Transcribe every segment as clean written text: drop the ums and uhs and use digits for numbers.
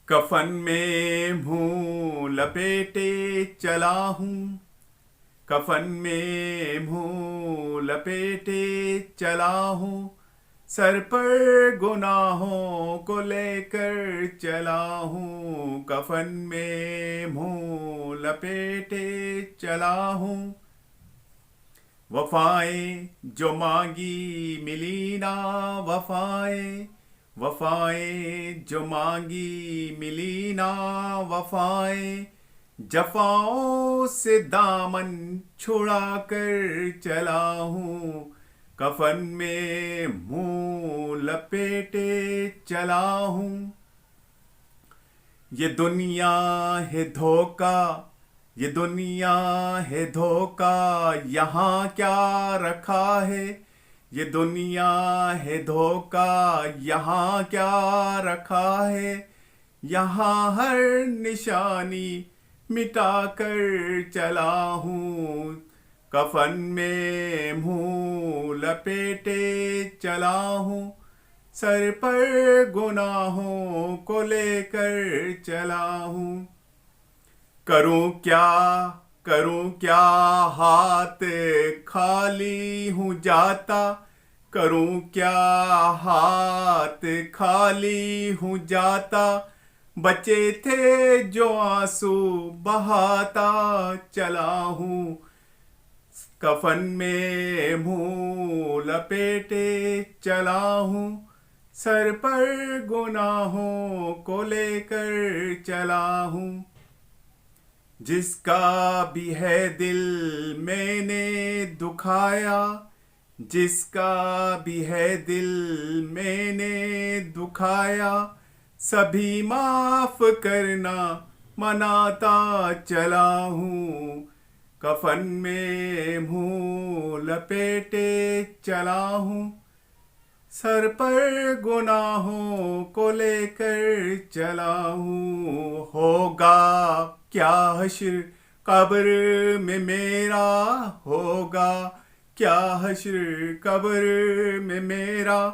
कफन में मुंह लपेटे चला हूँ। कफन में मुंह लपेटे चला हूँ। सर पर गुनाहों को लेकर चला हूँ। कफन में मुंह लपेटे चला हूँ। वफाएं जो मांगी मिली ना। वफाएं वफाएं जो मांगी मिली ना। वफाएं जफाओं से दामन छुड़ा कर चला हूँ। कफन में मुंह लपेटे चला हूँ। ये दुनिया है धोखा। ये दुनिया है धोखा। यहाँ क्या रखा है। ये दुनिया है धोखा। यहाँ क्या रखा है। यहाँ हर निशानी मिटा कर चला हूँ। कफन में मुंह लपेटे चला हूँ। सर पर गुनाहों को लेकर चला हूँ। करूं क्या हाथ खाली हूँ जाता। करूं क्या हाथ खाली हूँ जाता। बचे थे जो आंसू बहाता चला हूँ। कफन में मुंह लपेटे चला हूँ। सर पर गुनाहों को लेकर चला हूँ। जिसका भी है दिल मैंने दुखाया। जिसका भी है दिल मैंने दुखाया। सभी माफ करना मनाता चला हूँ। कफन में मुंह लपेटे चला हूँ। सर पर गुनाहों को लेकर चला हूँ। होगा क्या हश्र कब्र में मेरा। होगा क्या हश्र कब्र में मेरा।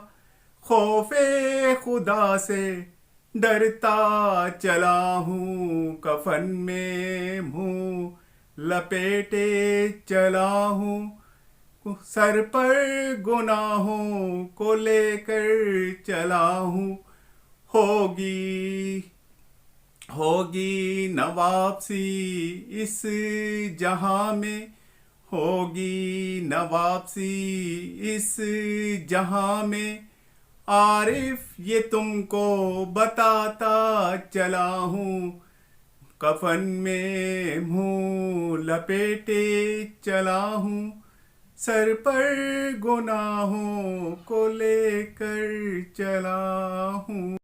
खौफे खुदा से डरता चला हूँ। कफन में मुंह लपेटे चला हूँ। सर पर गुनाहों को लेकर चला हूँ। होगी होगी न वापसी इस जहां में। होगी न वापसी इस जहां में। आरिफ ये तुमको बताता चला हूँ। कफन में मुंह लपेटे चला हूँ। सर पर गुनाहों को लेकर चला हूँ।